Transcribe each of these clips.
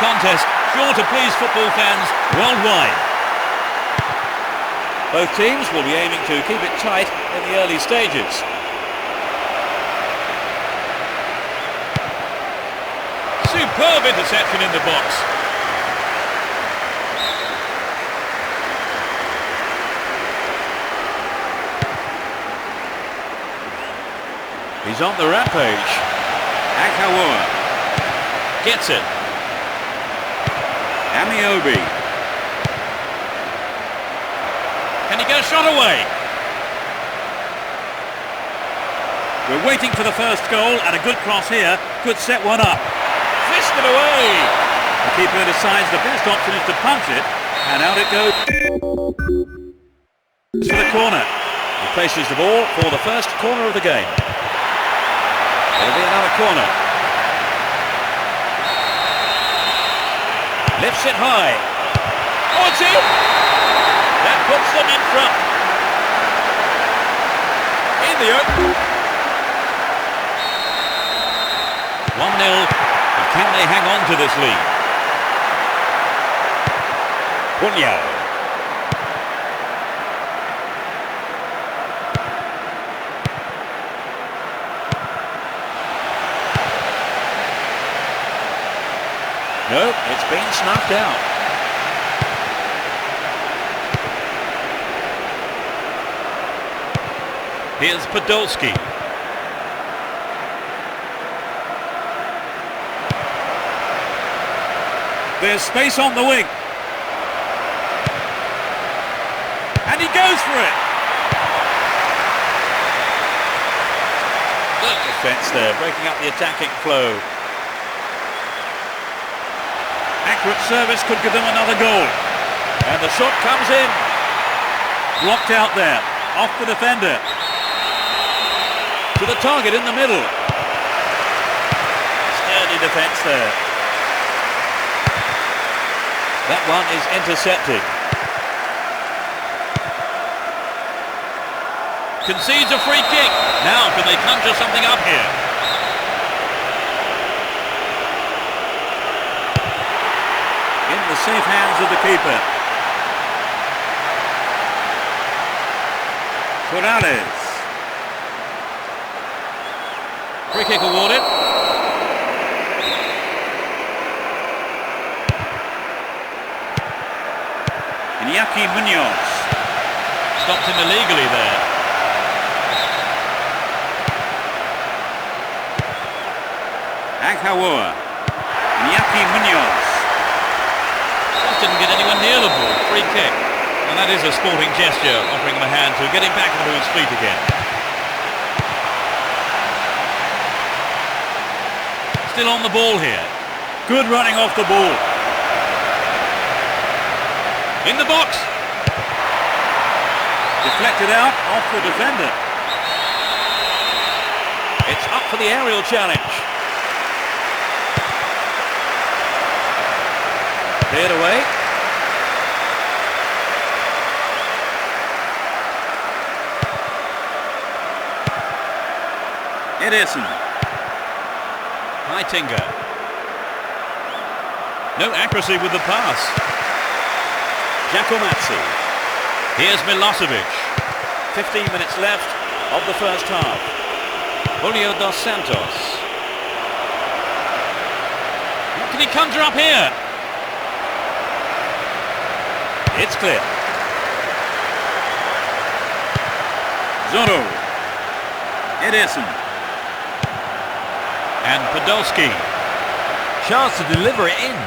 contest, sure to please football fans worldwide. Both teams will be aiming to keep it tight in the early stages. Superb interception in the box. He's on the rampage. Akawa gets it. Amiobi. Can he get a shot away? We're waiting for the first goal, and a good cross here could set one up. Fisted away. The keeper decides the best option is to punch it, and out it goes for the corner. He places the ball for the first corner of the game. It'll be another corner. Lifts it high. Oh, it's in! That puts them in front. In the open. 1-0. Can they hang on to this lead? Cunha. No, it's been snuffed out. Here's Podolski. There's space on the wing. And he goes for it. Good defence there, breaking up the attacking flow. Accurate service could give them another goal. And the shot comes in. Blocked out there. Off the defender. To the target in the middle. Sturdy defence there. That one is intercepted. Concedes a free kick. Now can they conjure something up here? In the safe hands of the keeper. Corrales. Free kick awarded. Iñaki Munoz. Stopped him illegally there. Akawa. Iñaki Munoz. Just didn't get anyone near the ball. Free kick. And that is a sporting gesture, offering him a hand to get him back onto his feet again. Still on the ball here. Good running off the ball. In the box. Deflected out off the defender. It's up for the aerial challenge. Cleared away. Ederson. Heitinga. No accuracy with the pass. Giacometti. Here's Milosevic. 15 minutes left of the first half. Julio dos Santos. What can he conjure up here? It's clear. Zorro. Ederson. And Podolski. Chance to deliver it in.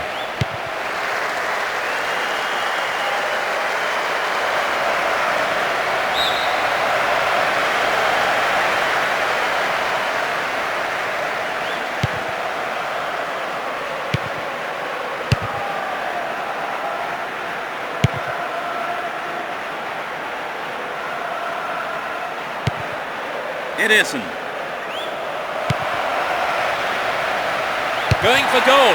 Ederson. Going for goal.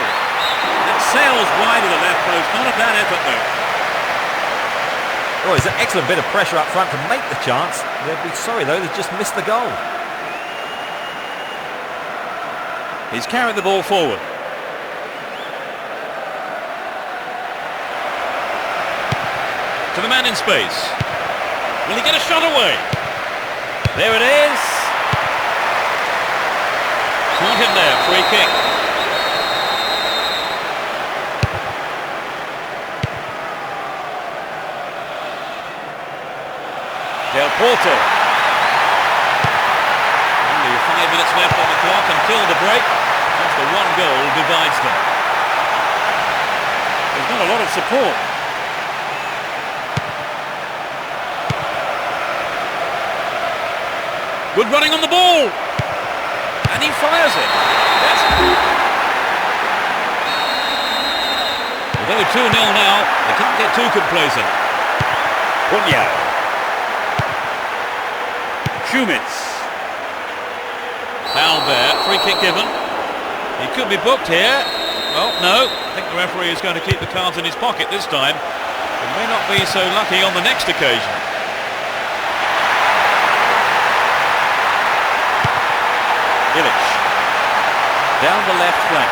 That sails wide of the left post. Not a bad effort though. Oh, it's an excellent bit of pressure up front to make the chance. They'll be sorry though, they've just missed the goal. He's carried the ball forward. To the man in space. Will he get a shot away? There it is. Caught him there, free kick. Del Porte. Only 5 minutes left on the clock until the break. Just the one goal divides them. There's not a lot of support. Good running on the ball. And he fires it. Although 2-0 now, they can't get too complacent. Punya. Schumitz. Foul there, free kick given. He could be booked here. Well, no, I think the referee is going to keep the cards in his pocket this time. He may not be so lucky on the next occasion. Illich. Down the left flank.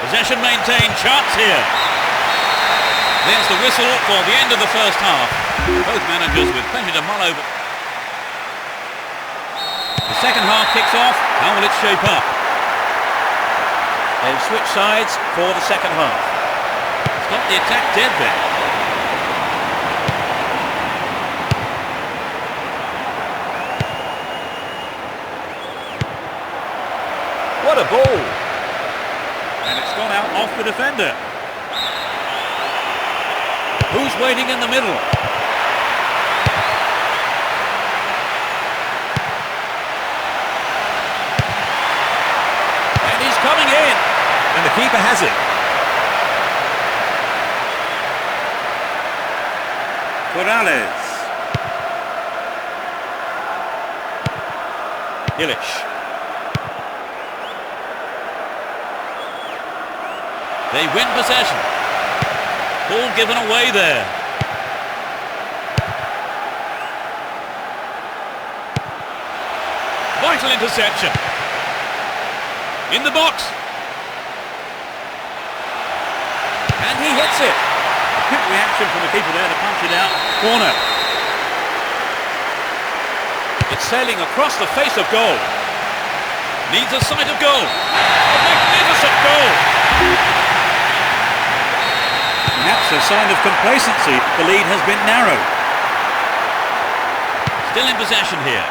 Possession maintained, chance here. There's the whistle for the end of the first half. Both managers with plenty to mull over. The second half kicks off. How will it shape up? They've switched sides for the second half. Got the attack dead there. What a ball! And it's gone out off the defender. Who's waiting in the middle? And he's coming in. And the keeper has it. Corrales. Illich. They win possession. Ball given away there. Vital interception. In the box. And he hits it. Quick reaction from the keeper there to punch it out. Corner. It's sailing across the face of goal. Needs a sight of goal. A magnificent goal. Perhaps a sign of complacency. The lead has been narrow. Still in possession here.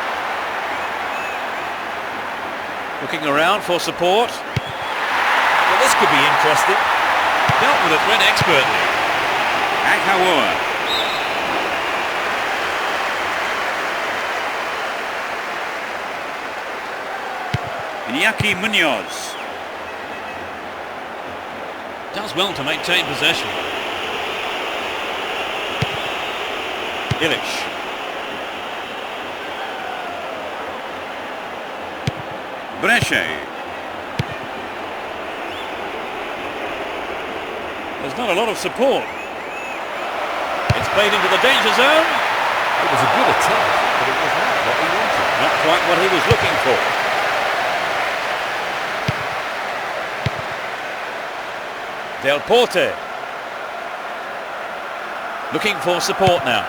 Looking around for support. Well, this could be interesting. Dealt with the threat expertly. Akawa. Iñaki Munoz. Does well to maintain possession. Illich. Brescia. There's not a lot of support. It's played into the danger zone. It was a good attack, but it was not what he wanted. Not quite what he was looking for. Del Porte. Looking for support now.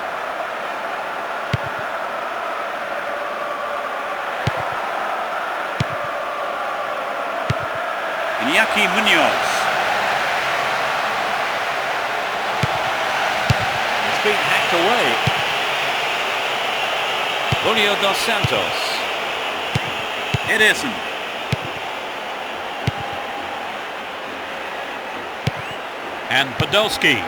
Iñaki Munoz. It's been hacked away. Julio dos Santos. Ederson. And Podolski.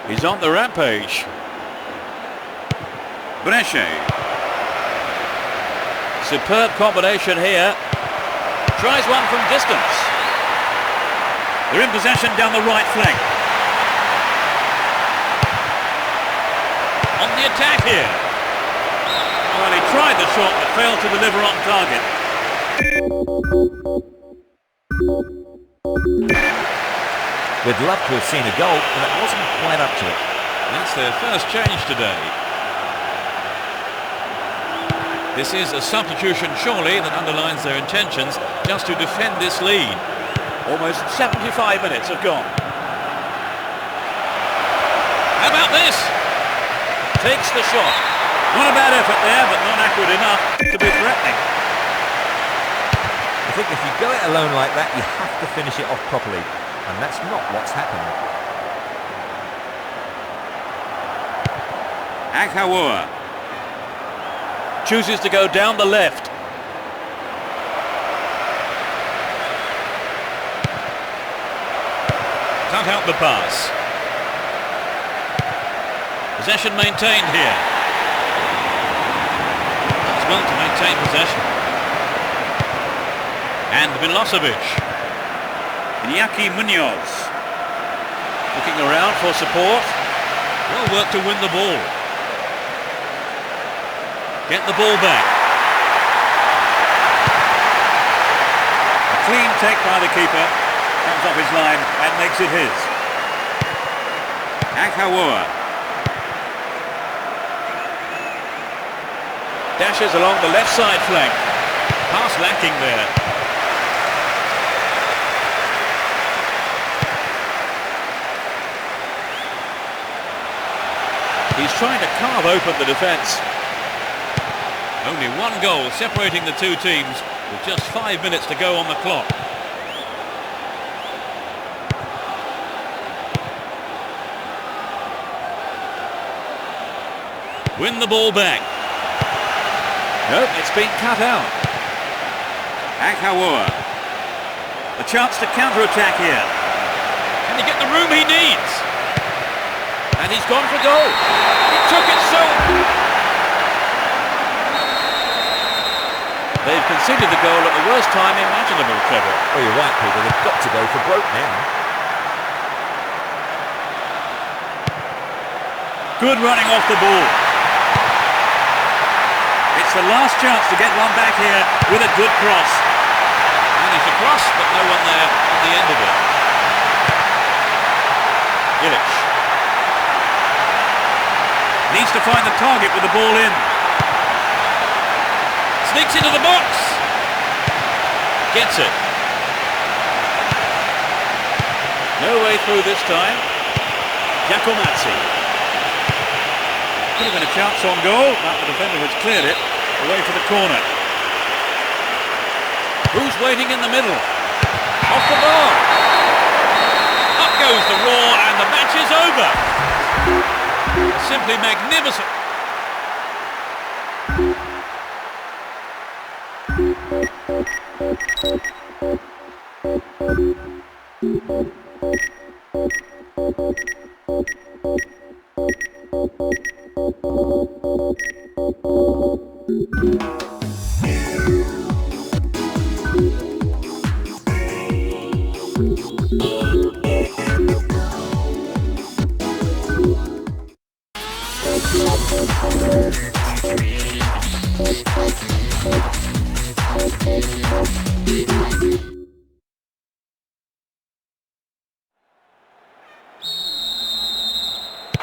He's on the rampage. Brescia. Superb combination here. Tries one from distance. They're in possession down the right flank. On the attack here. Well, he tried the shot but failed to deliver on target. We'd love to have seen a goal, but it wasn't quite up to it. That's their first change today. This is a substitution, surely, that underlines their intentions just to defend this lead. Almost 75 minutes have gone. How about this? Takes the shot. Not a bad effort there, but not accurate enough to be threatening. I think if you go it alone like that, you have to finish it off properly. And that's not what's happened. Akawa chooses to go down the left. Cut out the pass. Possession maintained here. Does well to maintain possession. And Milosevic. Iñaki Munoz. Looking around for support. Well worked to win the ball. Get the ball back. A clean take by the keeper. Comes off his line and makes it his. Akawa dashes along the left side flank. Pass lacking there. He's trying to carve open the defence. Only one goal separating the two teams with just 5 minutes to go on the clock. Win the ball back. Nope, it's been cut out. Akawa. A chance to counter-attack here. Can he get the room he needs? And he's gone for goal. He took it so... They've conceded the goal at the worst time imaginable, Trevor. Well, you're right, Peter. They've got to go for broke now. Good running off the ball. It's the last chance to get one back here with a good cross. And it's a cross, but no one there at the end of it. Illich. Needs to find the target with the ball in. Sneaks into the box. Gets it. No way through this time. Giacomazzi. Could have been a chance on goal, but the defender has cleared it away to the corner. Who's waiting in the middle? Off the bar. Up goes the roar and the match is over. Simply magnificent.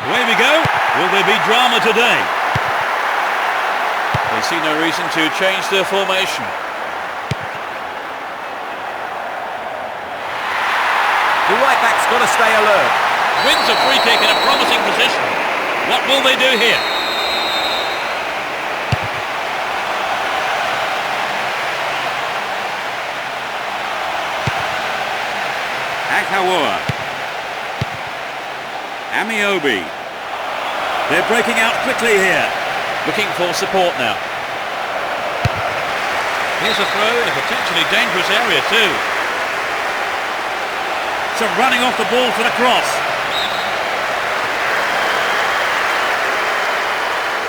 Away we go. Will there be drama today? They see no reason to change their formation. The right back's got to stay alert. Wins a free kick in a promising position. What will they do here? Akawa. Amiobi. They're breaking out quickly here. Looking for support now. Here's a throw in a potentially dangerous area too. Some running off the ball for the cross.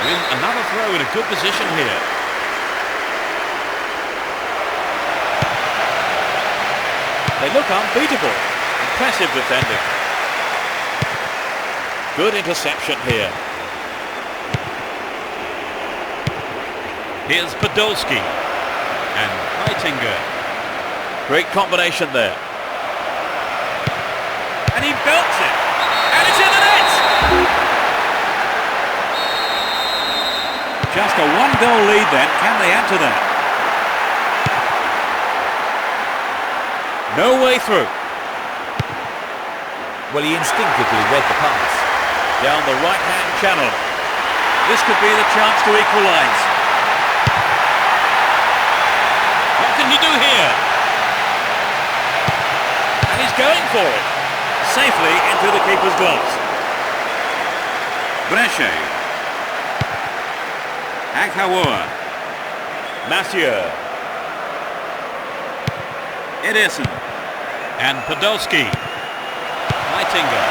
Win another throw in a good position here. They look unbeatable. Impressive defending. Good interception here. Here's Podolski and Heitinger. Great combination there. And he belts it. And it's in the net! Just a one-goal lead then. Can they add to that? No way through. Well, he instinctively read the pass. Down the right-hand channel. This could be the chance to equalise. What can he do here? And he's going for it. Safely into the keeper's gloves. Brescia. Ankhawa. Mathieu. Ederson. And Podolski. Heitinga.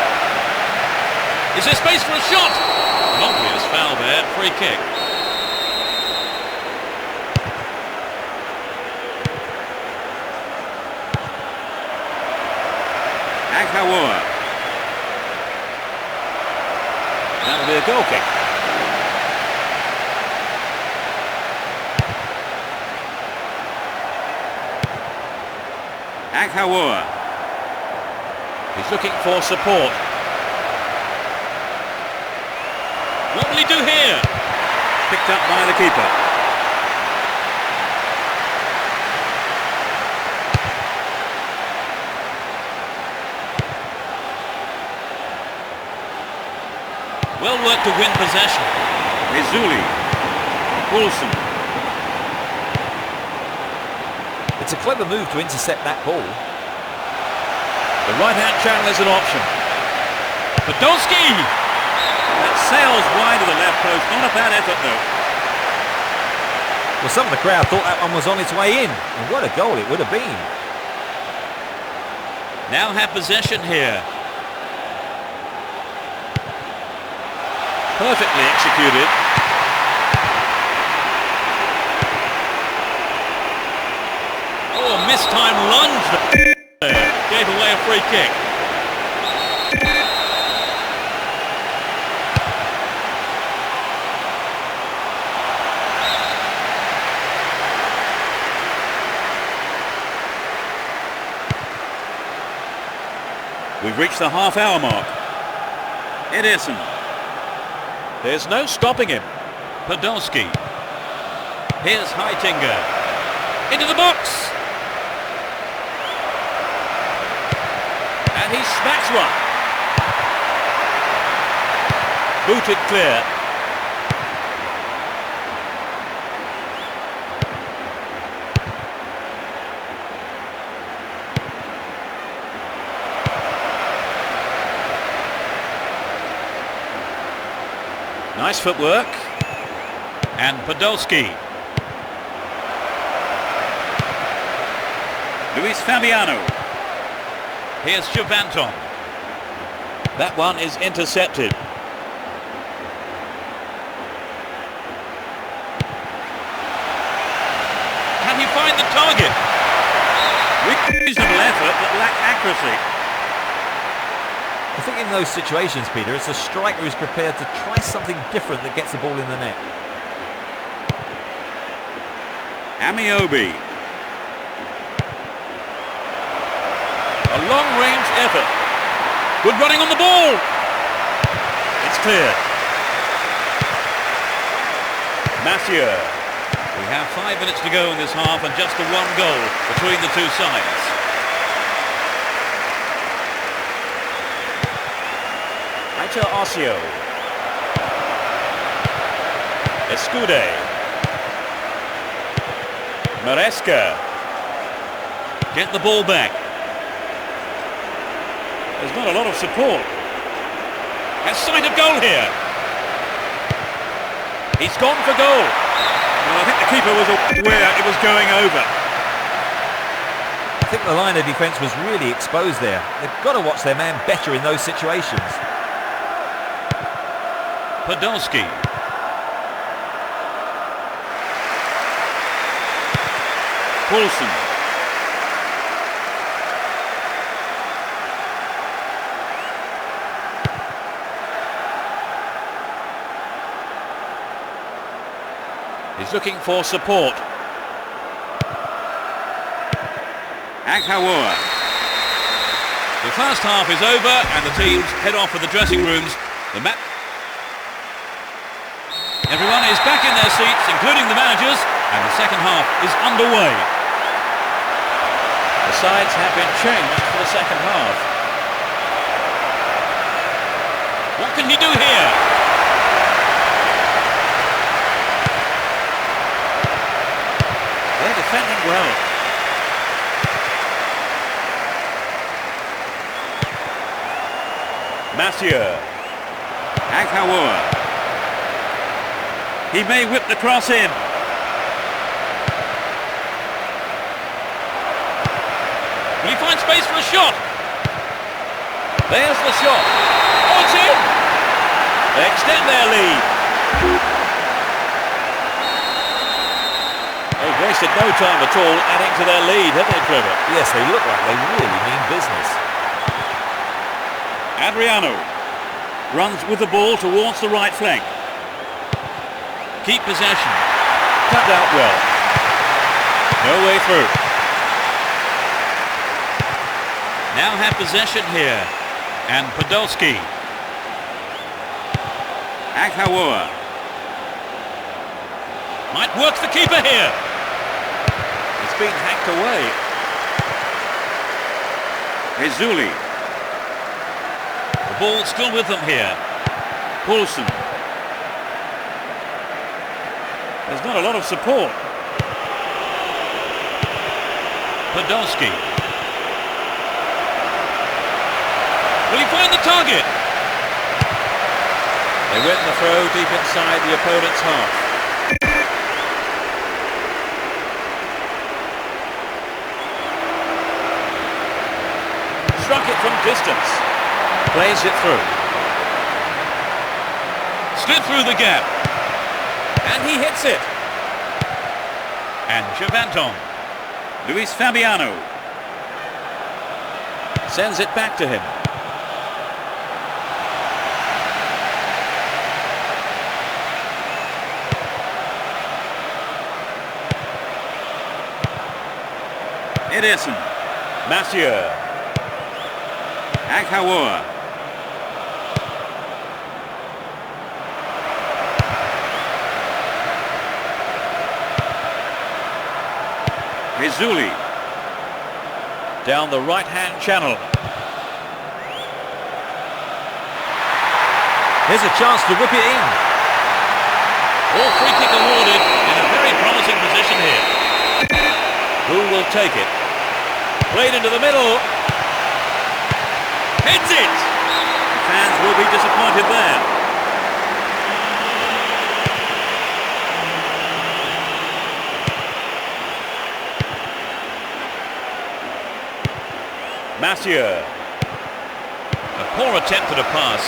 Is there space for a shot? An obvious foul there, free kick. Ankhawa. That'll be a goal kick. Ankhawa. He's looking for support. What will he do here? Picked up by the keeper. Well worked to win possession. Rizzulli. Coulson. It's a clever move to intercept that ball. The right-hand channel is an option. Podolski! That sails wide of the left post. Not a bad effort, though. Well, some of the crowd thought that one was on its way in. And what a goal it would have been. Now have possession here. Perfectly executed. Oh, a mistimed lunge there. Gave away a free kick. We've reached the half-hour mark. Ederson. There's no stopping him. Podolski. Here's Heitinga. Into the box. And he smacks one. Booted clear. Nice footwork. And Podolski. Luis Fabiano. Here's Giovanton. That one is intercepted. Can he find the target? Reasonable effort but lacked accuracy. I think in those situations, Peter, it's a striker who's prepared to try something different that gets the ball in the net. Amiobi. A long-range effort. Good running on the ball. It's clear. Mathieu. We have 5 minutes to go in this half and just the one goal between the two sides. Aitor Ossio. Escude. Maresca. Get the ball back. There's not a lot of support. Has sight of goal here. He's gone for goal. Well, I think the keeper was aware it was going over. I think the line of defence was really exposed there. They've got to watch their man better in those situations. Podolski. Coulson. He's looking for support. Ankhawa. The first half is over and the teams head off for the dressing rooms. The match. Everyone is back in their seats, including the managers, and the second half is underway. The sides have been changed for the second half. What can he do here? They're defending well. Massieu. Aghawa. He may whip the cross in. Will he find space for a shot? There's the shot. Oh, it's in! They extend their lead. They've wasted no time at all adding to their lead, have they, Trevor? Yes, they look like they really mean business. Adriano runs with the ball towards the right flank. Keep possession. Cut out well. No way through. Now have possession here. And Podolski. Aghawa. Might work the keeper here. It's been hacked away. Ezuli. The ball still with them here. Poulsen. There's not a lot of support. Podolski. Will he find the target? They win the throw deep inside the opponent's half. Struck it from distance. Plays it through. Slid through the gap. And he hits it. And Chavanton. Luis Fabiano. Sends it back to him. Ederson. Massieu. Aghawa. Ezuli. Down the right-hand channel. Here's a chance to whip it in. All free kick awarded in a very promising position here. Who will take it? Played into the middle. Hits it! Fans will be disappointed there. Massieu. A poor attempt at a pass.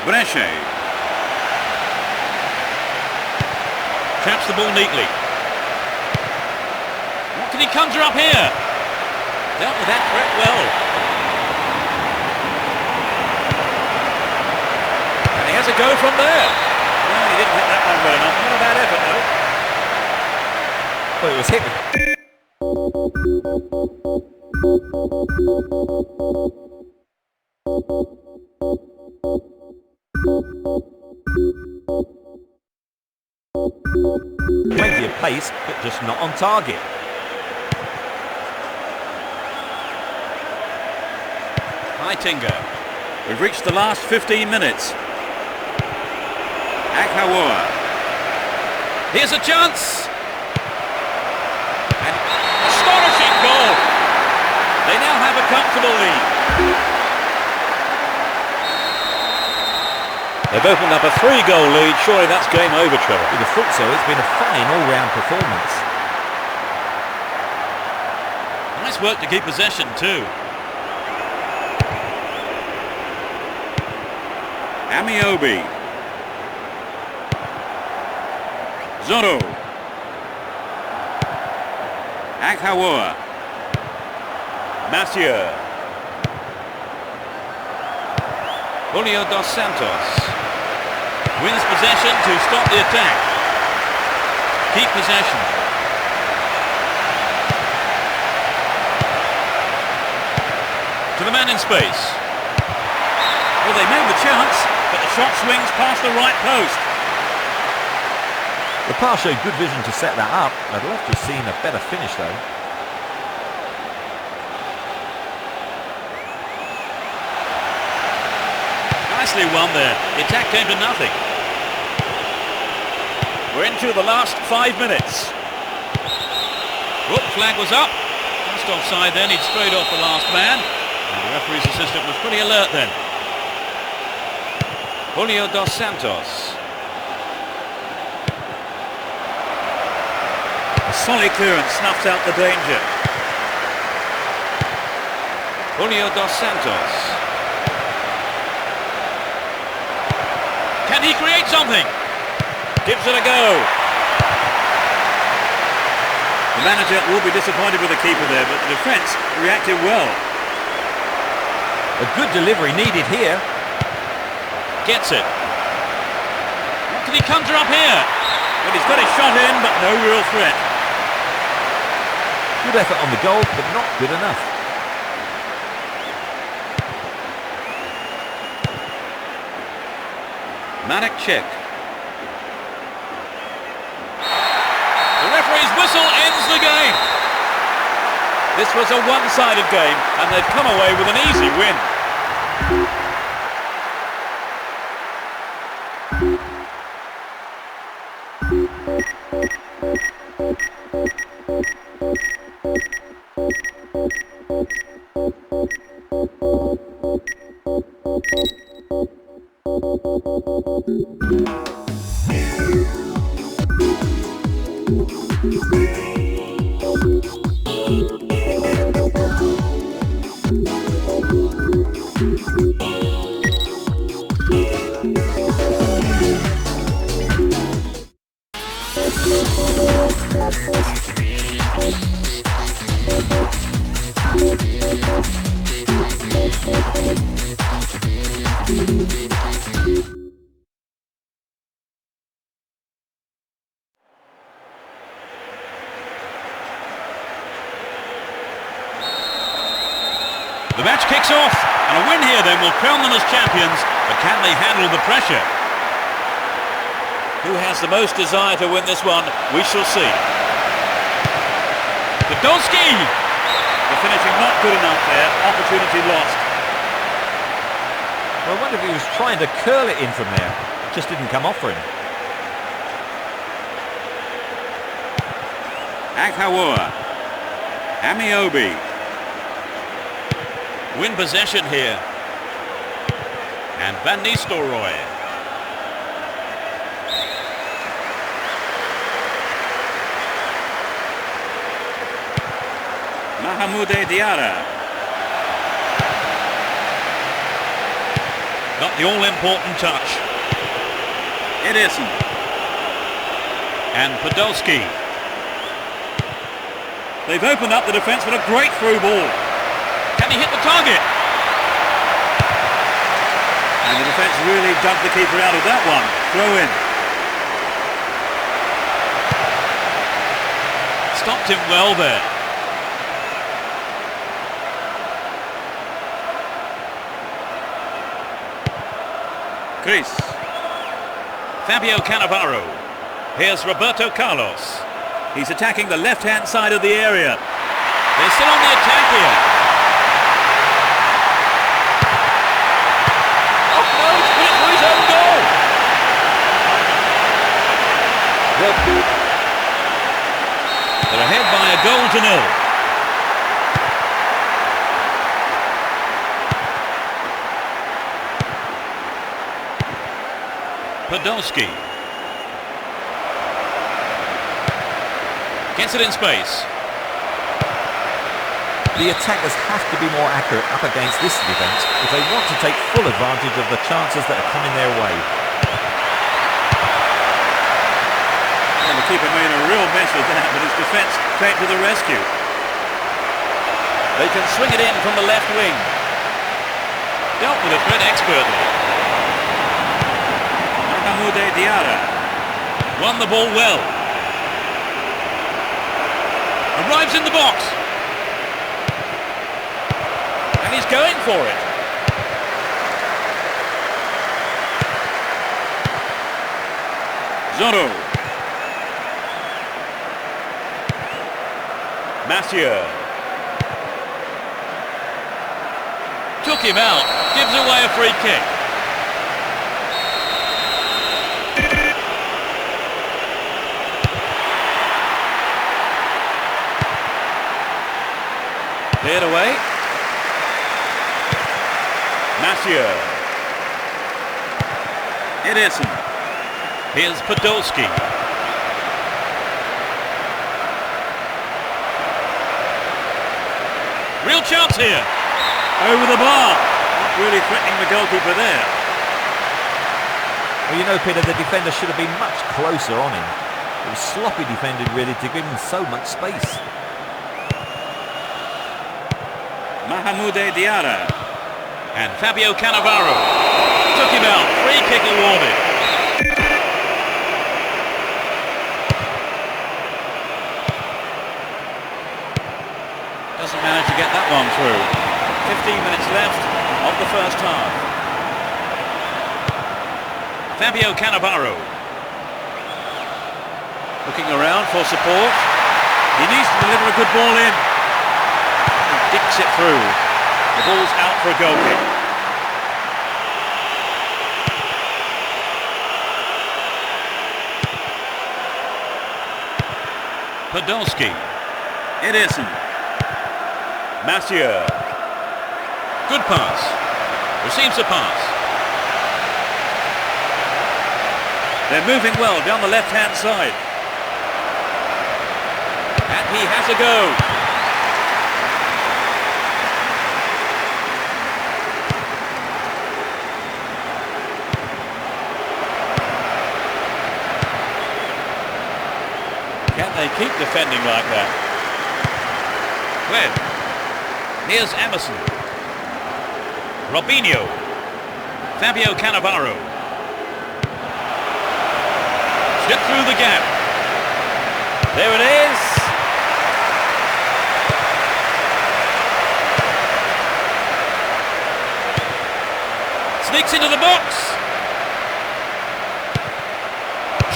Brescia. Traps the ball neatly. What can he conjure up here? Dealt with that threat well. And he has a go from there. Well, he didn't hit that one well enough. Not a bad effort, though. Well, it was hit with... plenty of pace, but just not on target. Heitinga. We've reached the last 15 minutes. Aghawa. Here's a chance. An astonishing goal. They now have a comfortable lead. They've opened up a 3-goal lead. Surely that's game over, Trevor. You'd have thought so. It's been a fine all-round performance. Nice work to keep possession too. Amiobi. Zoro. Aghawa. Massieu. Julio dos Santos. Wins possession to stop the attack. Keep possession. To the man in space. Well, they made the chance. but the shot swings past the right post. The pass showed good vision to set that up. I'd love to have seen a better finish though. Nicely won there. The attack came to nothing. We're into the last 5 minutes. Whoop, flag was up. Just offside then, he'd straight off the last man. And the referee's assistant was pretty alert then. Julio dos Santos. A solid clearance snuffs out the danger. Julio dos Santos. Can he create something? Gives it a go. The manager will be disappointed with the keeper there, but the defence reacted well. A good delivery needed here. Gets it. What can he conjure up here? Well, he's got his shot in, but no real threat. Good effort on the goal, but not good enough. Manek check. The referee's whistle ends the game. This was a one-sided game, and they've come away with an easy win. The match kicks off, and a win here then will crown them as champions, but can they handle the pressure? Who has the most desire to win this one? We shall see. Podolski! The finishing not good enough there, opportunity lost. Well, I wonder if he was trying to curl it in from there. It just didn't come off for him. Aghawa. Amiobi. Win possession here. And Van Nistelrooy. Mahamoude Diarra. Got the all-important touch. Ederson. And Podolski. They've opened up the defence with a great through ball. Can he hit the target? And the defence really dug the keeper out of that one. Throw in. Stopped him well there. Chris. Fabio Cannavaro. Here's Roberto Carlos. He's attacking the left-hand side of the area. They're still on the attack here. Oh no, he's put it through his own goal. They're ahead by a goal to nil. Podolski. Gets it in space. The attackers have to be more accurate up against this defence if they want to take full advantage of the chances that are coming their way. And the keeper made a real mess of that, but his defence came to the rescue. They can swing it in from the left wing. Dealt with the threat expertly. Mahamoude Diarra. Won the ball well. Arrives in the box. And he's going for it. Zorro. Mathieu. Took him out. Gives away a free kick. Cleared away. Mathieu. Ederson. Here's Podolski. Real chance here. Over the bar. Not really threatening the goalkeeper there. Well, you know, Peter, the defender should have been much closer on him. It was sloppy defending, really, to give him so much space. Mahmoud Diarra. And Fabio Cannavaro. Took him out. Free kick awarded. Doesn't manage to get that one through. 15 minutes left of the first half. Fabio Cannavaro. Looking around for support. He needs to deliver a good ball in. He dicks it through. The ball's out for a goal kick. Podolski. Ederson. Mathieu. Good pass. Receives a pass. They're moving well down the left-hand side. And he has a go. Can they keep defending like that? Well, here's Emerson. Robinho. Fabio Cannavaro. Slip through the gap. There it is. Sneaks into the box.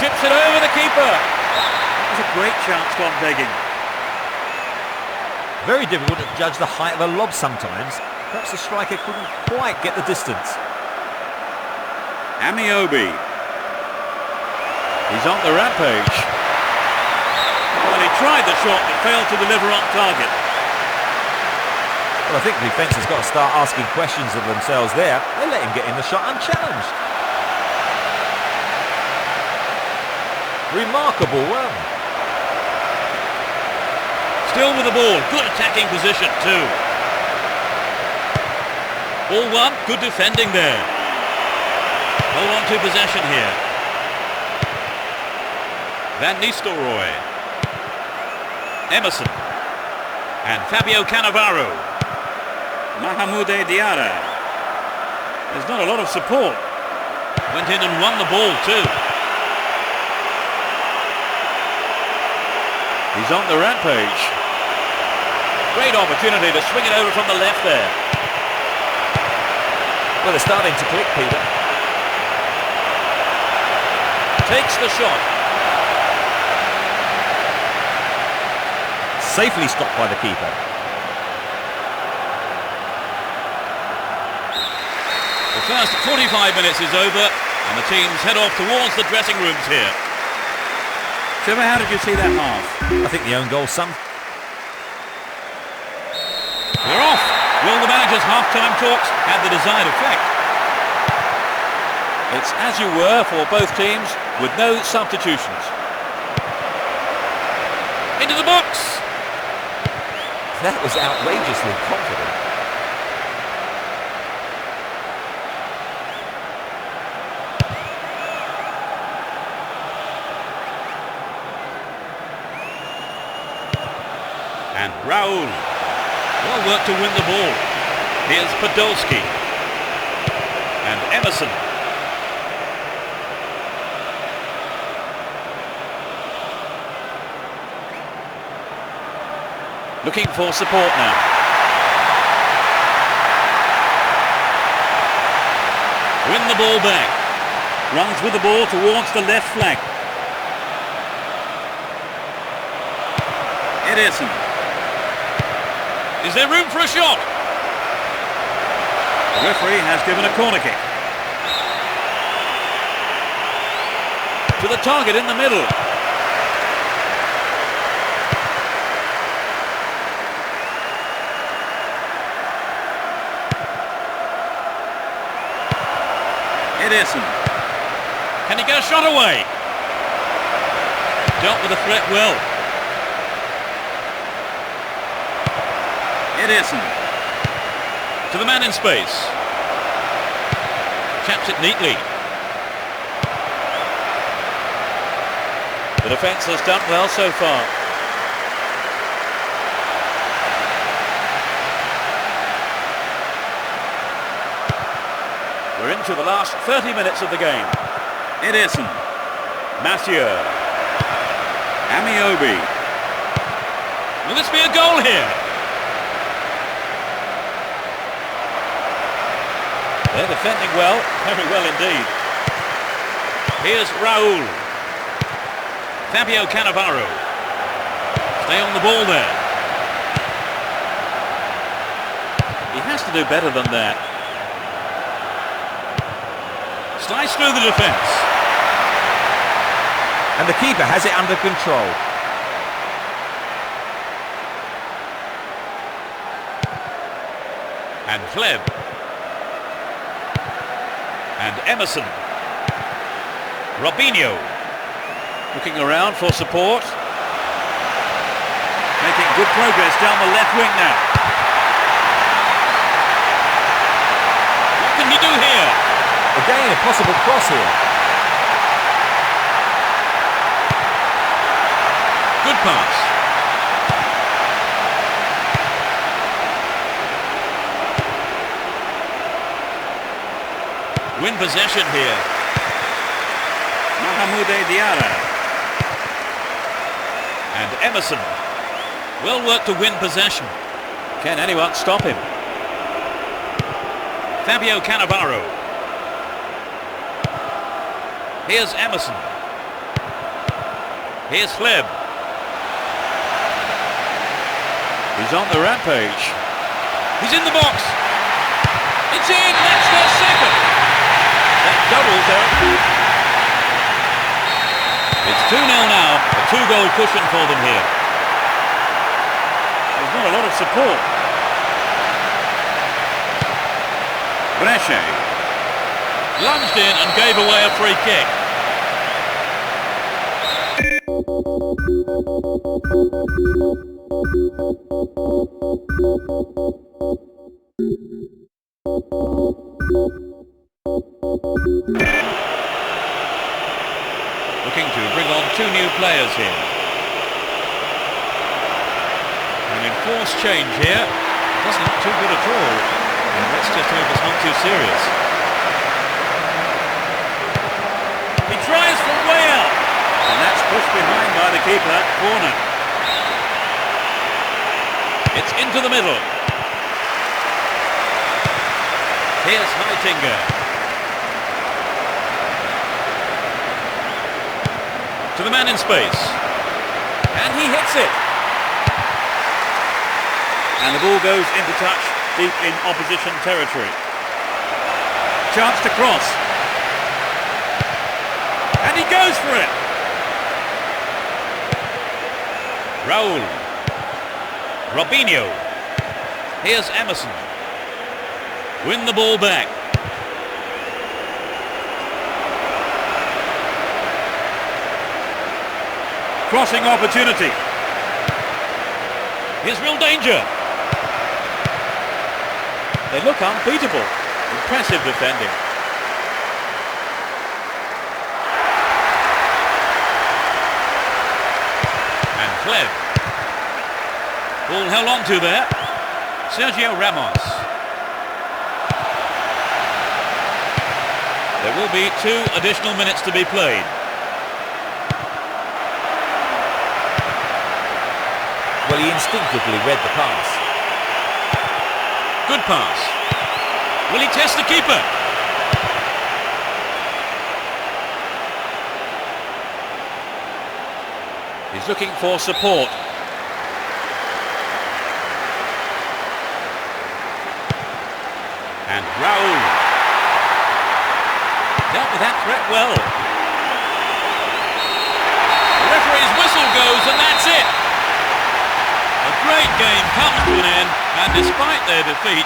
Chips it over the keeper. That was a great chance gone begging. Very difficult to judge the height of a lob sometimes. Perhaps the striker couldn't quite get the distance. Amiobi. He's on the rampage. Well, he tried the shot but failed to deliver on target. Well, I think the defence has got to start asking questions of themselves there. They let him get in the shot unchallenged. Remarkable run. Still with the ball. Good attacking position too. Ball one. Good defending there. Hold on to possession here. Van Nistelrooy. Emerson. And Fabio Cannavaro. Mahmoud Diarra. There's not a lot of support. Went in and won the ball too. He's on the rampage. Great opportunity to swing it over from the left there. Well, they're starting to click, Peter. Takes the shot. Safely stopped by the keeper. The first 45 minutes is over and the teams head off towards the dressing rooms here. Trevor, how did you see that half? I think the own goal summed. We're off. Will the manager's half-time talks have the desired effect? It's as you were for both teams with no substitutions. Into the box. That was outrageously confident. And Raul. Well worked to win the ball. Here's Podolski. And Emerson. Looking for support now. Win the ball back. Runs with the ball towards the left flank. It isn't. Is there room for a shot? The referee has given a corner kick. To the target in the middle. It isn't. Can he get a shot away? Dealt with the threat well. It isn't. To the man in space. Chaps it neatly. The defence has done well so far. We're into the last 30 minutes of the game. It isn't. Mathieu. Amiobi. Will this be a goal here? They're defending well, very well indeed. Here's Raul. Fabio Cannavaro. Stay on the ball there. He has to do better than that. Slice through the defence. And the keeper has it under control. And Fleb. And Emerson. Robinho. Looking around for support. Making good progress down the left wing now. What can he do here? Again, a possible cross here. Good pass. Win possession here. Mahamoude Diarra. And Emerson. Well worked to win possession. Can anyone stop him? Fabio Cannavaro. Here's Emerson. Here's Fleb. He's on the rampage. He's in the box. It's in. That's their second. That doubles there. It's 2-0 now. A 2-goal cushion for them here. There's not a lot of support. Brescia lunged in and gave away a free kick. Looking to bring on two new players here. An enforced change here. Doesn't look too good at all. And let's just hope it's not too serious. He tries from way out. And that's pushed behind by the keeper. Corner. It's into the middle. Here's Heitinga. To the man in space. And he hits it. And the ball goes into touch deep in opposition territory. Chance to cross. And he goes for it. Raul. Robinho. Here's Emerson. Win the ball back. Crossing opportunity. Here's real danger. They look unbeatable. Impressive defending. And Fleb. Ball held on to there. Sergio Ramos. There will be 2 additional minutes to be played. Well, he instinctively read the pass. Good pass. Will he test the keeper? He's looking for support. And Raul dealt with that threat well. The referee's whistle goes, and that's it. A great game comes to an end, and despite their defeat,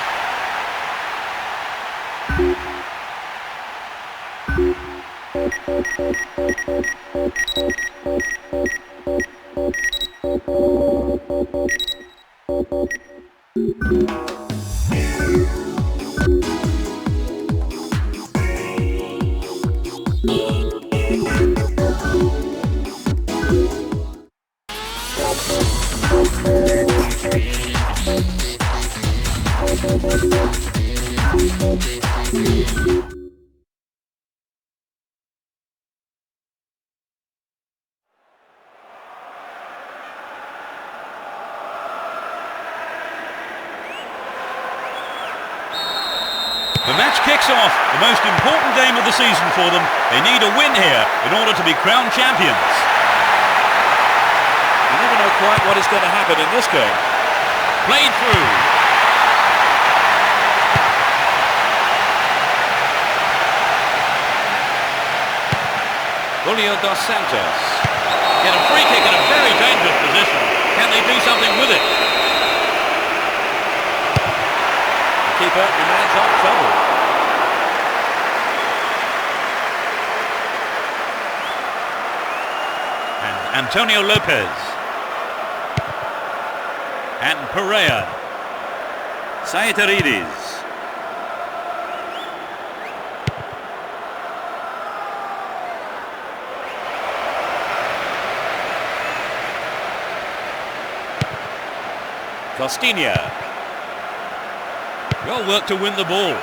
the match kicks off, the most important game of the season for them. They need a win here in order to be crowned champions. You never know quite what is going to happen in this game. Played through. Julio dos Santos. Get a free kick in a very dangerous position. Can they do something with it? Keeper remains out of trouble. And Antonio Lopez. And Pereira. Saitarides. Costinha. Well worked to win the ball.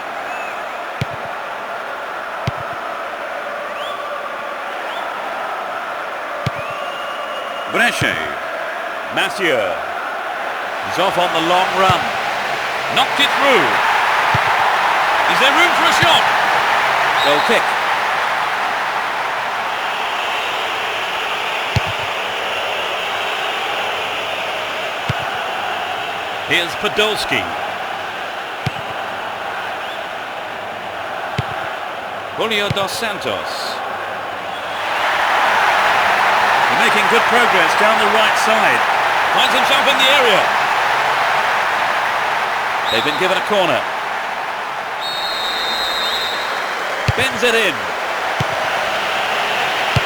Breche. Mathieu is off on the long run. Knocked it through. Is there room for a shot? Goal kick. Here's Podolski. Julio dos Santos. They're making good progress down the right side. Finds himself in the area. They've been given a corner. Bends it in.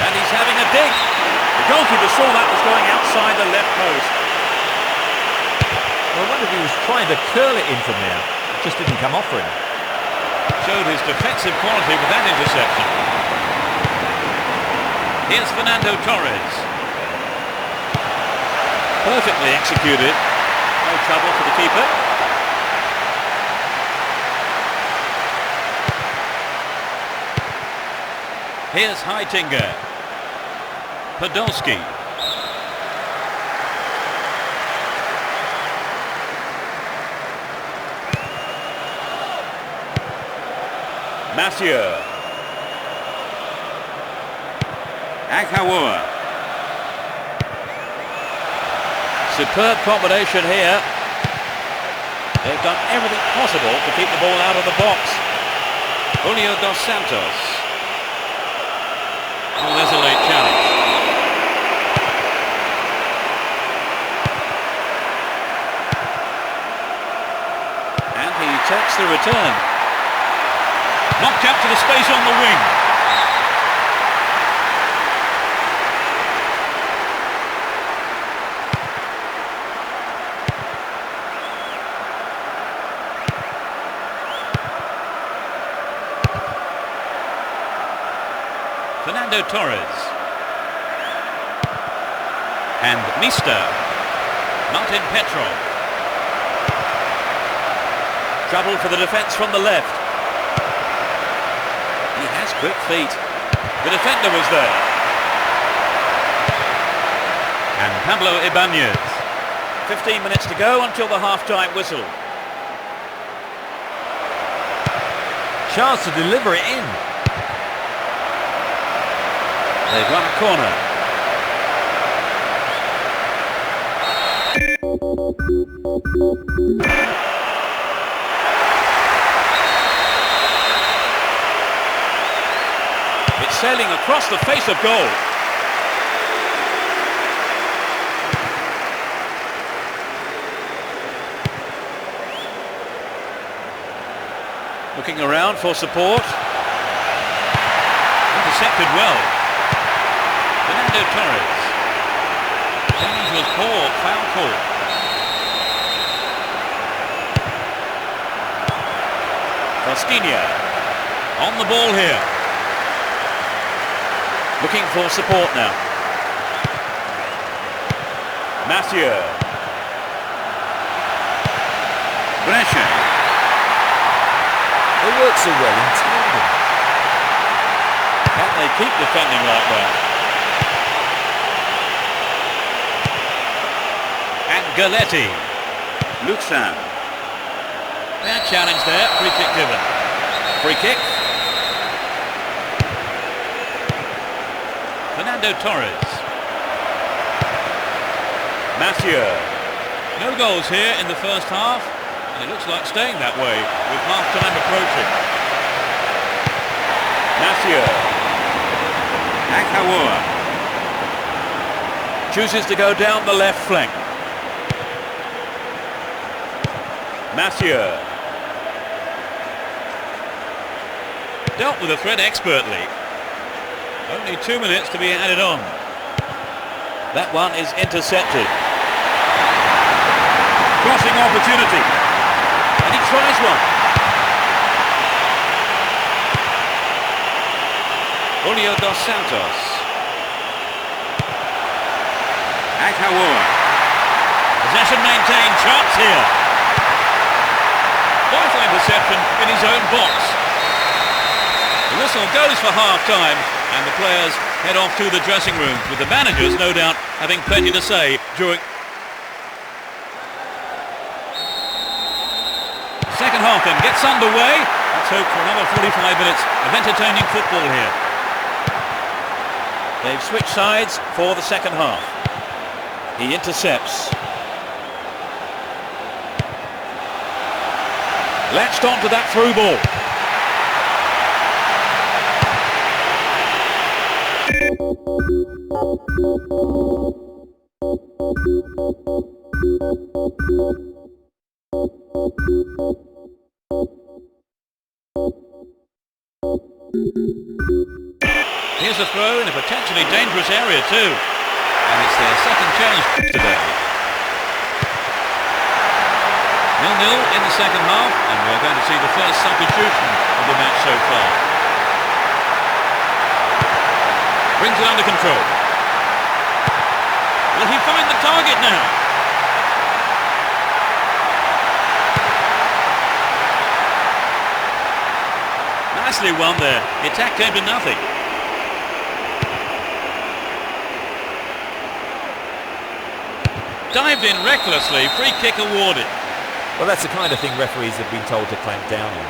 And he's having a dig. The goalkeeper saw that was going outside the left post. I wonder if he was trying to curl it in from there. It just didn't come off for him. Showed his defensive quality with that interception. Here's Fernando Torres. Perfectly executed. No trouble for the keeper. Here's Heitinga. Podolski. Mathieu. Aghawa. Superb combination here. They've done everything possible to keep the ball out of the box. Julio dos Santos. Oh, there's a late challenge. And he takes the return. Knocked out to the space on the wing. Fernando Torres. And Mista. Martin Petrov. Trouble for the defence from the left. He has quick feet. The defender was there. And Pablo Ibanez. 15 minutes to go until the half-time whistle. Chance to deliver it in. They've run a corner. sailing across the face of goal. Looking around for support. Intercepted well. Fernando Torres. Dangerous ball, foul call. Costinha on the ball here. Looking for support now. Mathieu. Brescia. They work so well in tandem. Can they keep defending like that? And Galletti. Luxan. Bad challenge there. Free kick given. Free kick. Fernando Torres. Mathieu. No goals here in the first half. And it looks like staying that way with half-time approaching. Mathieu. Akawa. Chooses to go down the left flank. Mathieu. Dealt with the threat expertly. Only 2 minutes to be added on. That one is intercepted. Crossing opportunity. And he tries one. Julio dos Santos. Akawa. Possession maintained. Chance here. Vital interception in his own box. The whistle goes for half-time and the players head off to the dressing room with the managers no doubt having plenty to say during... Second half then gets underway. Let's hope for another 45 minutes of entertaining football here. They've switched sides for the second half. He intercepts. Latched onto that through ball. Here's a throw in a potentially dangerous area too. And it's their second challenge today. 0-0 in the second half, and we're going to see the first substitution of the match so far. Brings it under control. Will he find the target now? Nicely won there. The attack came to nothing. Dived in recklessly, free kick awarded. Well, that's the kind of thing referees have been told to clamp down on.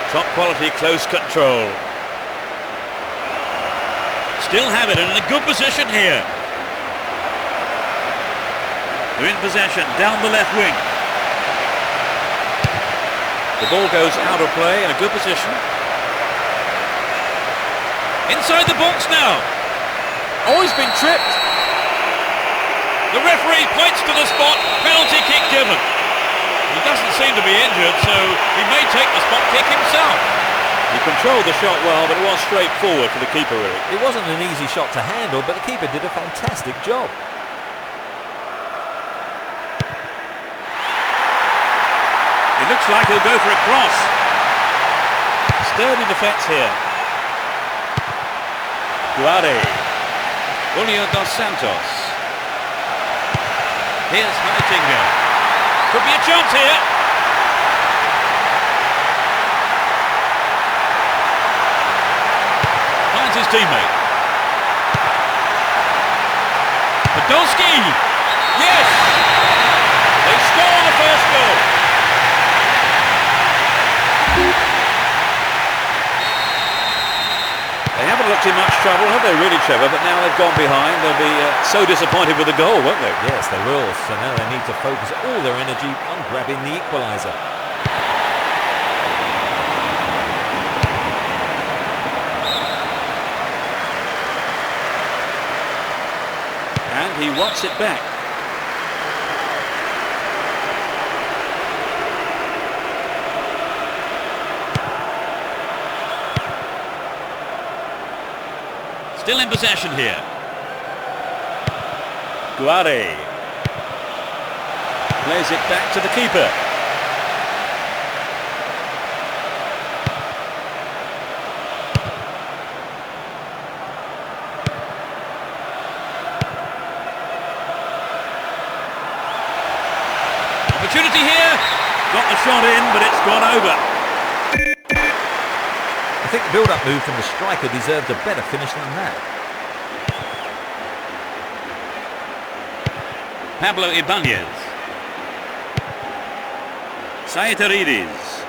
Top quality close control. Still have it and in a good position here. They're in possession down the left wing. The ball goes out of play in a good position. Inside the box now. Oh, he's been tripped. The referee points to the spot. Penalty kick given. He doesn't seem to be injured, so he may take the spot kick himself. He controlled the shot well, but it was straightforward for the keeper, really. It wasn't an easy shot to handle, but the keeper did a fantastic job. It looks like he'll go for a cross. Sturdy defence here. Guare. Julio dos Santos. Here's Heitinga. Could be a chance here. Finds his teammate. Podolski. Yes! They score the first goal. They have a haven't looked in much trouble, have they really, Trevor? But now they've gone behind. They'll be so disappointed with the goal, won't they? Yes, they will. So now they need to focus all their energy on grabbing the equaliser. And he wants it back. Still in possession here. Guare plays it back to the keeper. Opportunity here. Got the shot in, but it's gone over. I think the build-up move from the striker deserved a better finish than that. Pablo Ibanez. Saitarides.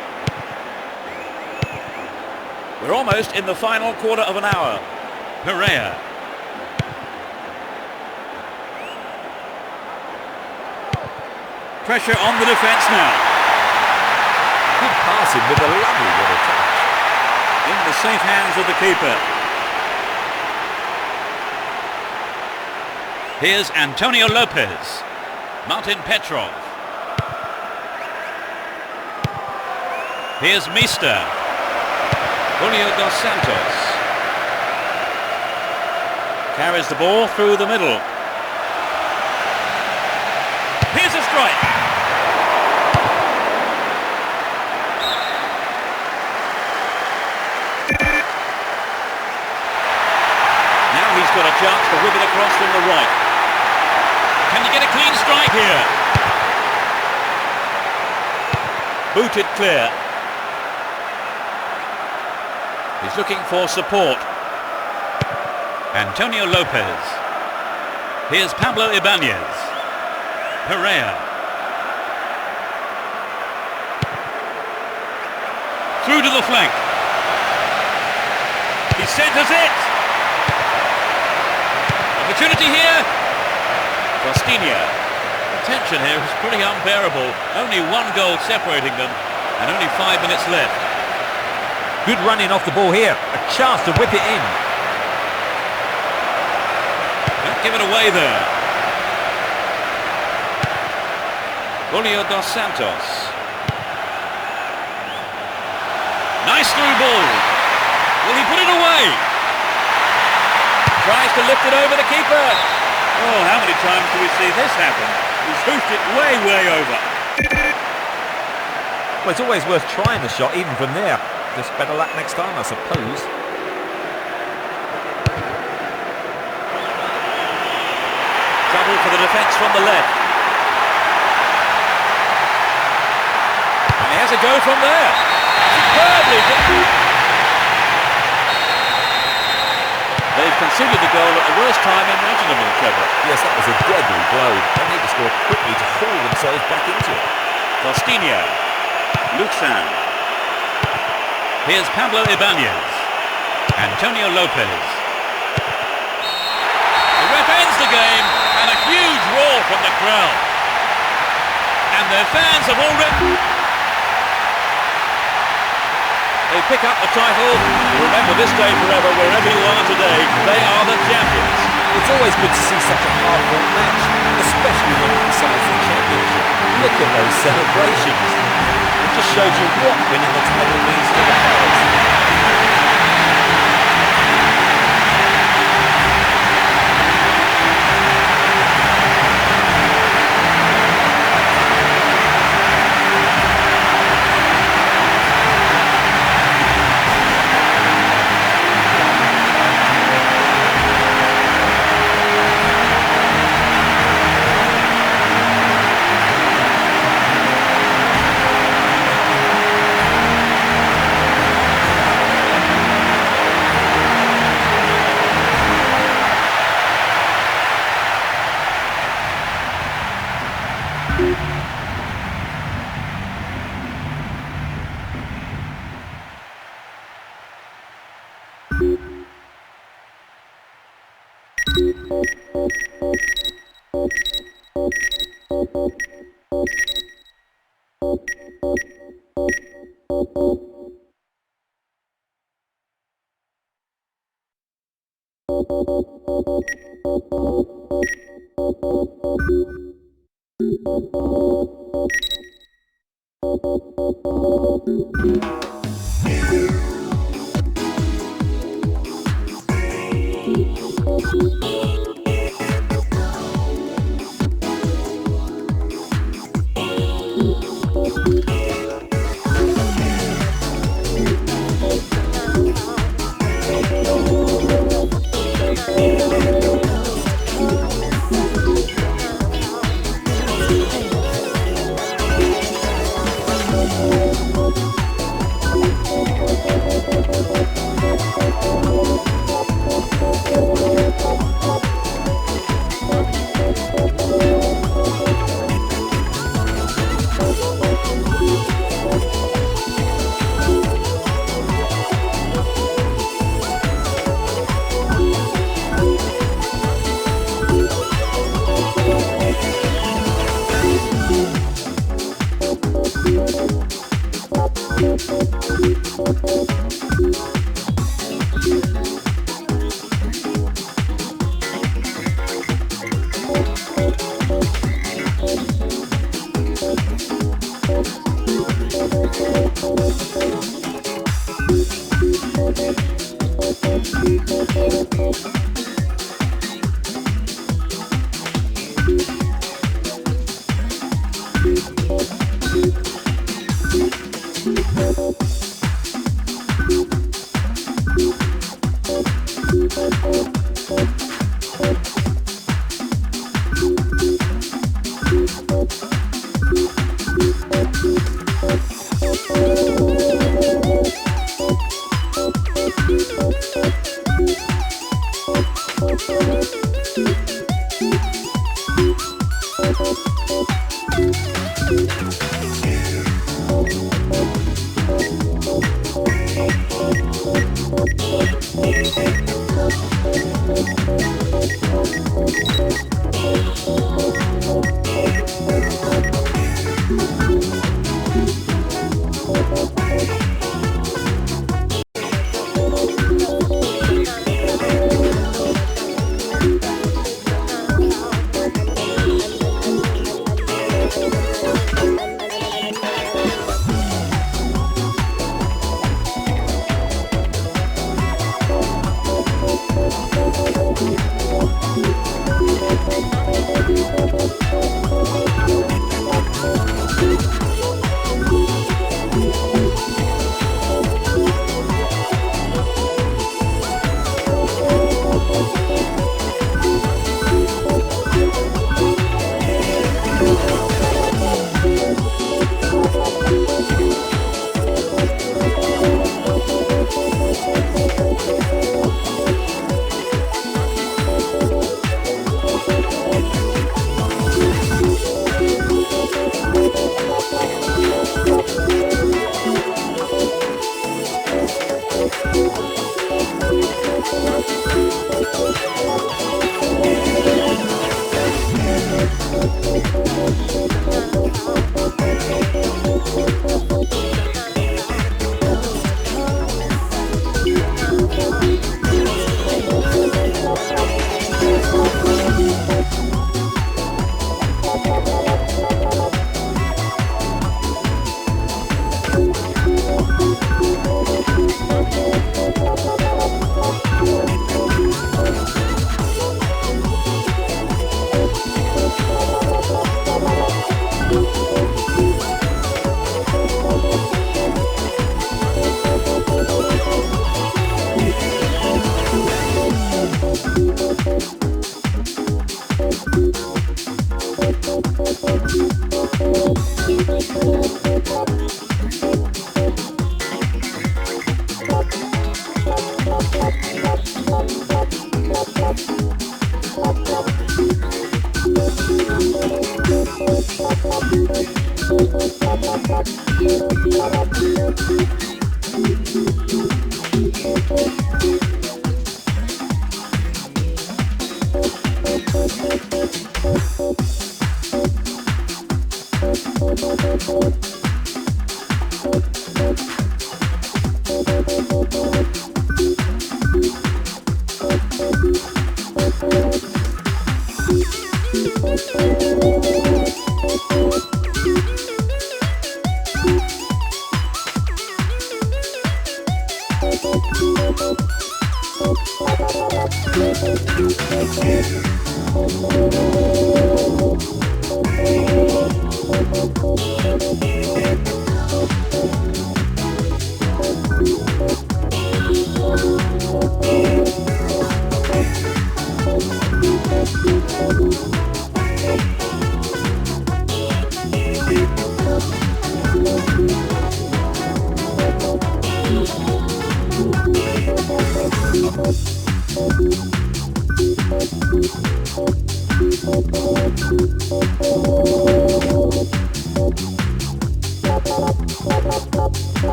We're almost in the final quarter of an hour. Pereira. Pressure on the defence now. Good passing with a lovely little touch. In the safe hands of the keeper. Here's Antonio Lopez. Martin Petrov. Here's Mister. Julio dos Santos. Carries the ball through the middle. Here's a strike. Now he's got a chance to whip it across from the right. Can you get a clean strike here? Booted clear. He's looking for support. Antonio Lopez. Here's Pablo Ibanez. Pereira. Through to the flank. He centres it. Opportunity here. Costinha. The tension here is pretty unbearable. Only one goal separating them and only 5 minutes left. Good running off the ball here. A chance to whip it in. Don't give it away there. Julio dos Santos. Nice through ball. Will he put it away? Tries to lift it over the keeper. Oh, how many times do we see this happen? He's hoofed it way, way over. Well, it's always worth trying the shot, even from there. Just better luck next time, I suppose. Trouble for the defence from the left. And he has a go from there. Superbly done. They've conceded the goal at the worst time imaginable, Trevor. Yes, that was a deadly blow. They need to score quickly to haul themselves back into it. Costinha. Luxan. Here's Pablo Ibanez. Antonio Lopez. The ref ends the game and a huge roar from the crowd. And their fans have already... They pick up the title. Remember this day forever, wherever you are today, they are the champions. It's always good to see such a hard-fought match, especially when it decides the championship. Look at those celebrations. It just shows you what winning the title means to the players.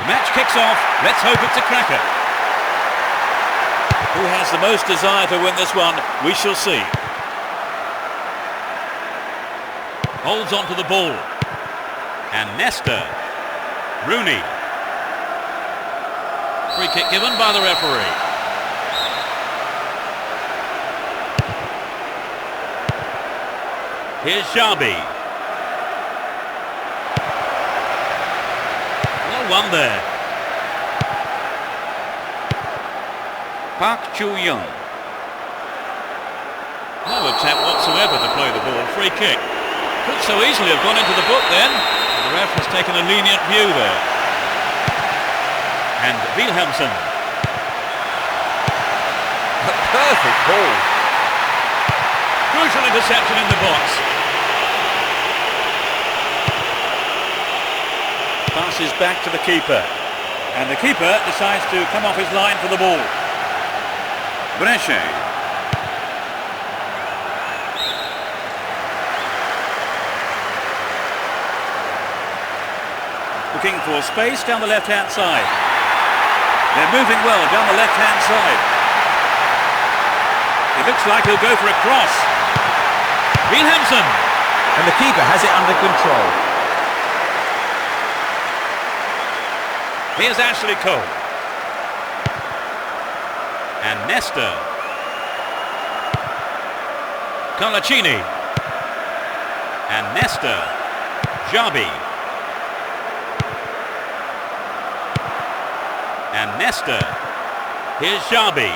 The match kicks off. Let's hope it's a cracker. Who has the most desire to win this one? We shall see. Holds on to the ball. And Nesta. Rooney. Free kick given by the referee. Here's Xabi. Well won there. Park Chu-young. No attempt whatsoever to play the ball. Free kick. Could so easily have gone into the book then. The ref has taken a lenient view there. And Wilhelmsen. A perfect ball. Crucial interception in the box. Passes back to the keeper. And the keeper decides to come off his line for the ball. Brescia. Looking for space down the left-hand side. They're moving well down the left-hand side. It looks like he'll go for a cross. Wilhelmsen. And the keeper has it under control. Here's Ashley Cole. And Nesta. Colaccini. And Nesta. Jabi. And Nesta. Here's Jabi.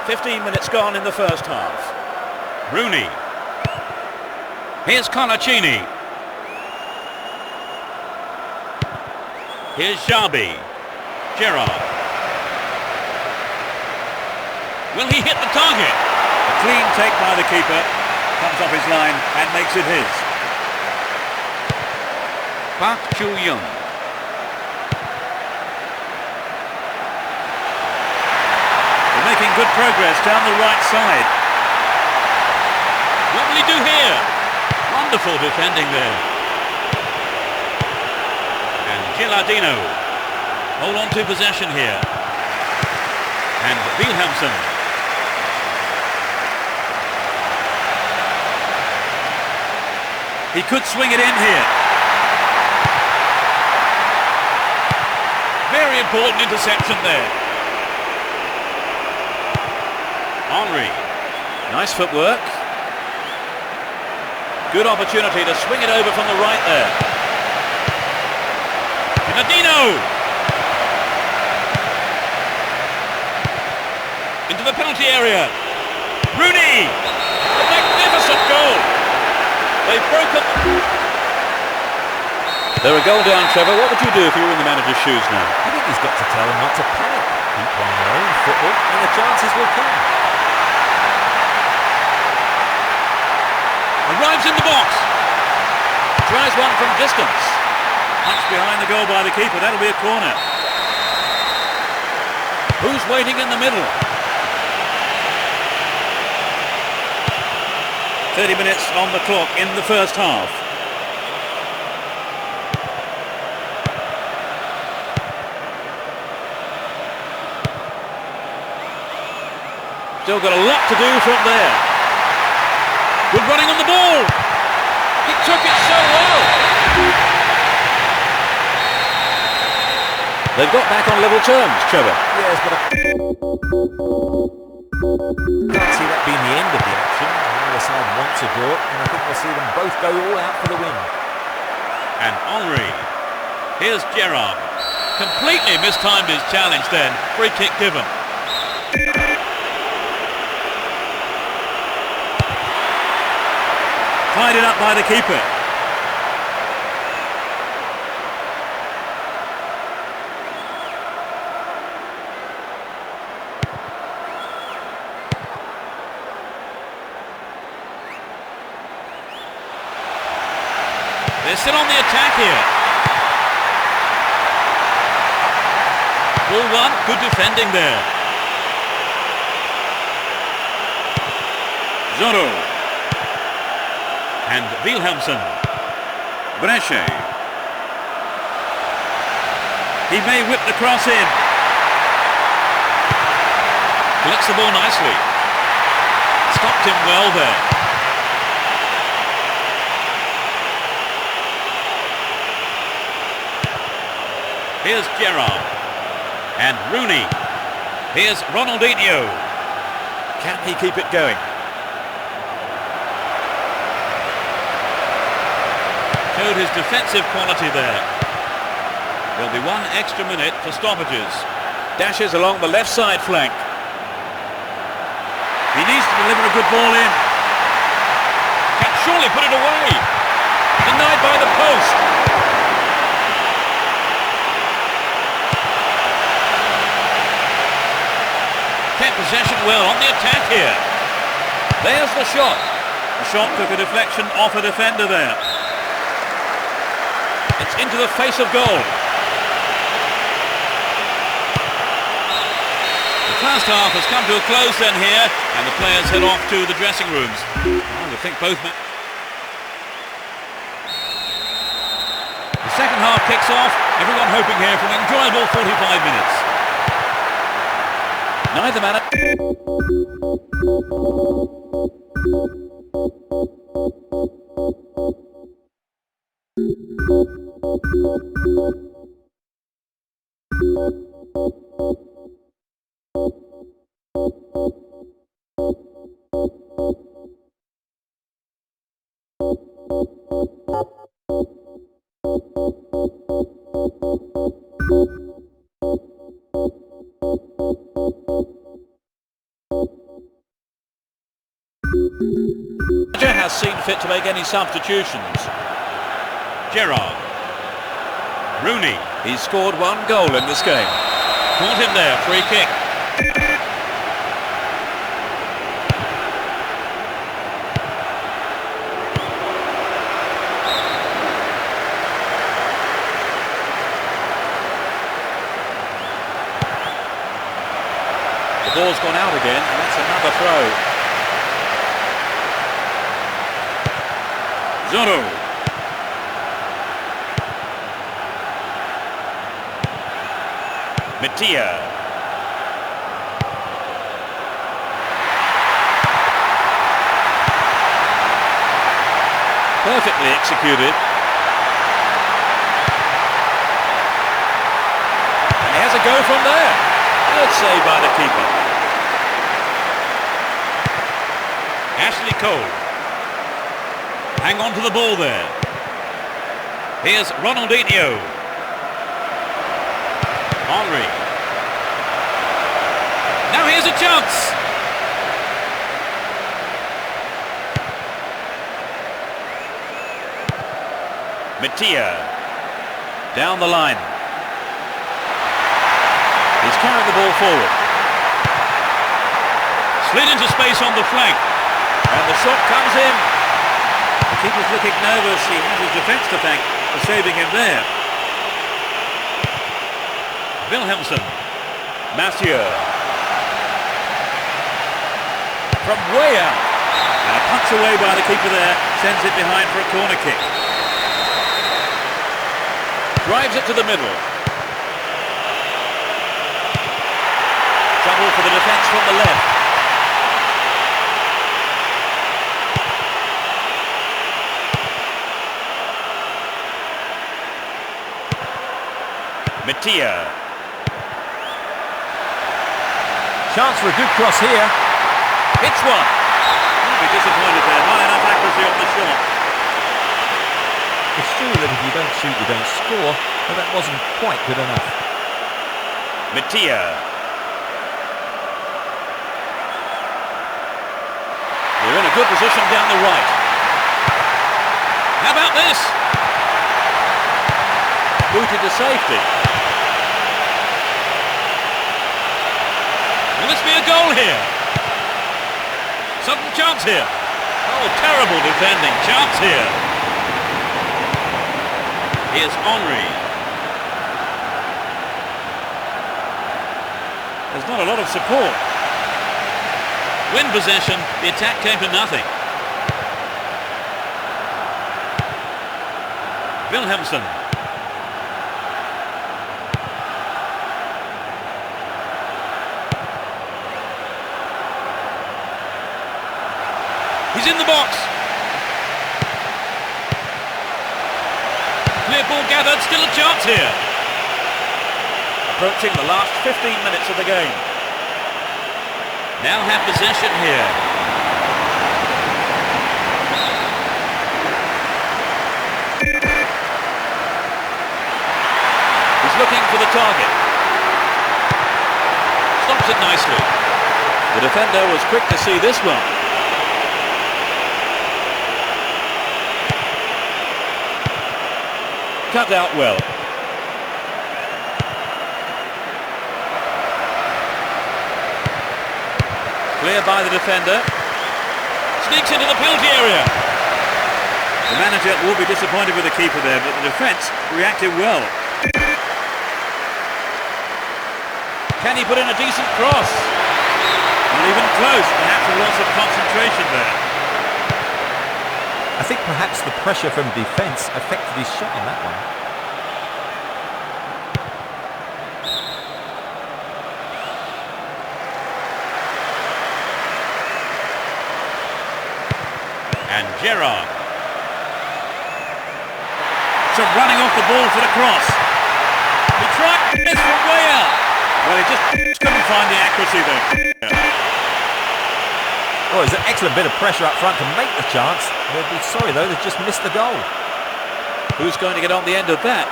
15 minutes gone in the first half. Rooney. Here's Colaccini. Here's Jabi. Gerrard. Will he hit the target? A clean take by the keeper. Comes off his line and makes it his. Park Chu-young. They're making good progress down the right side. What will he do here? Wonderful defending there. And Gilardino. Hold on to possession here. And Wilhelmsen. He could swing it in here. Very important interception there. Henry. Nice footwork. Good opportunity to swing it over from the right there. Gilardino. Into the penalty area. Rooney. A magnificent goal. They've broken. They're a goal down, Trevor. What would you do if you were in the manager's shoes now? I think he's got to tell them not to panic. Keep playing their own football and the chances will come. Arrives in the box. Tries one from distance. Punch behind the goal by the keeper. That'll be a corner. Who's waiting in the middle? 30 minutes on the clock in the first half. Still got a lot to do from there. Good running on the ball. He took it so well. They've got back on level terms, Trevor. Yes, but I can't see that being the end of the action. Neither side wants a draw, and I think we'll see them both go all out for the win. And Henry. Here's Gerrard. Completely mistimed his challenge then. Free kick given. Tied it up by the keeper. They're still on the attack here. Ball one, good defending there. Zorro. And Wilhelmsen. Brescia. He may whip the cross in. Collects the ball nicely. Stopped him well there. Here's Gerrard. And Rooney. Here's Ronaldinho. Can he keep it going? Showed his defensive quality there. There'll be one extra minute for stoppages. Dashes along the left side flank. He needs to deliver a good ball in. Can surely put it away. Denied by the post. possession well on the attack here. There's the shot. The shot took a deflection off a defender there. It's into the face of goal. The first half has come to a close then here, and the players head off to the dressing rooms. I think both... The second half kicks off, everyone hoping here for an enjoyable 45 minutes. Neither man... has seen fit to make any substitutions. Gerrard. Rooney. He's scored one goal in this game. Caught him there, free kick. The ball's gone out again, and that's another throw. Zorro. Mattia. Perfectly executed. And he has a go from there. Good save by the keeper. Ashley Cole. Hang on to the ball there. Here's Ronaldinho. Henry. Now here's a chance. Mattia. Down the line. He's carrying the ball forward. Slid into space on the flank. And the shot comes in. The keeper's looking nervous. He has his defence to thank for saving him there. Wilhelmsen. Mathieu. From way out. And a punch away by the keeper there. Sends it behind for a corner kick. Drives it to the middle. Trouble for the defence from the left. Mattia. Chance for a good cross here. Hits one. I'll be disappointed there. Not enough accuracy on the shot. It's true that if you don't shoot, you don't score, but that wasn't quite good enough. Mattia. They're in a good position down the right. How about this? Booted to safety. Will this be a goal here? Sudden chance here. Oh, terrible defending. Chance here. Here's Henry. There's not a lot of support. Win possession, the attack came to nothing. Wilhelmsen. He's in the box. Clear ball gathered, still a chance here. Approaching the last 15 minutes of the game. Now have possession here. He's looking for the target. Stops it nicely. The defender was quick to see this one. Cut out well. Clear by the defender. Sneaks into the penalty area. The manager will be disappointed with the keeper there, but the defence reacted well. Can he put in a decent cross? Not even close, perhaps a loss of concentration there. I think perhaps the pressure from defence affected his shot on that one. And Gerrard. So running off the ball for the cross. He tried this from way out. Well, he just couldn't find the accuracy there. Oh, it's an excellent bit of pressure up front to make the chance. They'll be sorry though, they've just missed the goal. Who's going to get on the end of that?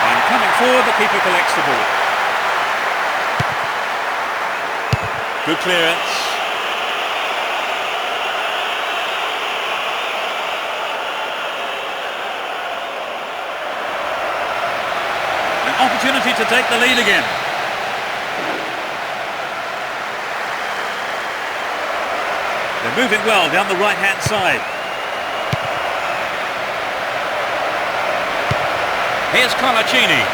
And coming forward, the keeper collects the ball. Good clearance. Opportunity to take the lead again. They're moving well down the right-hand side. Here's Colaccini.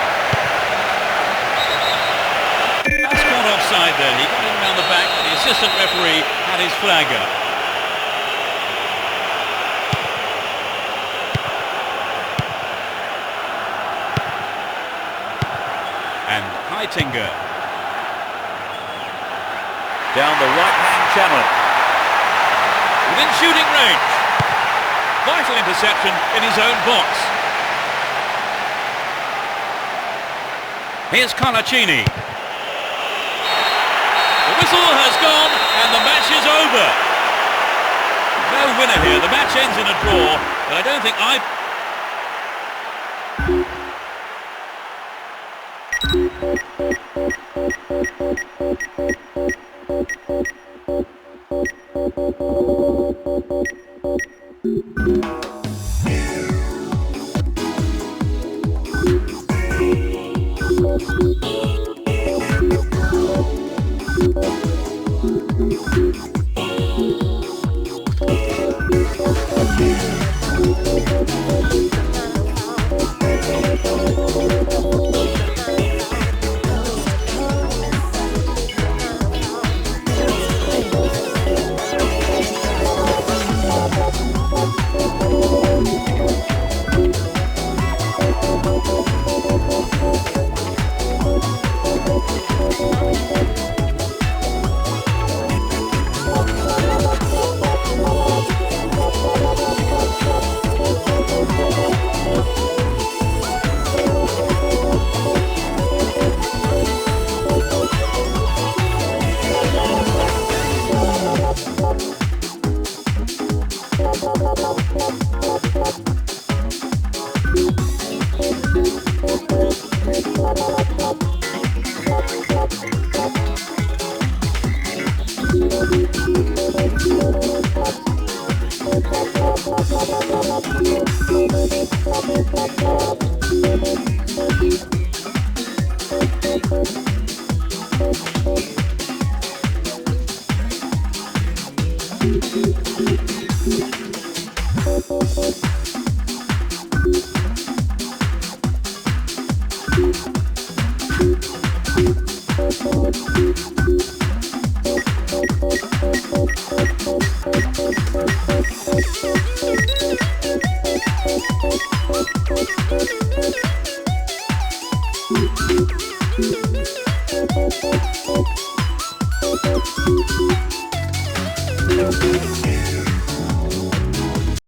That's gone offside there. He got him round the back, but the assistant referee had his flag up. And Heitinga down the right-hand channel. Within shooting range. Vital interception in his own box. Here's Colaccini. The whistle has gone and the match is over. No winner here. The match ends in a draw, but I don't think I...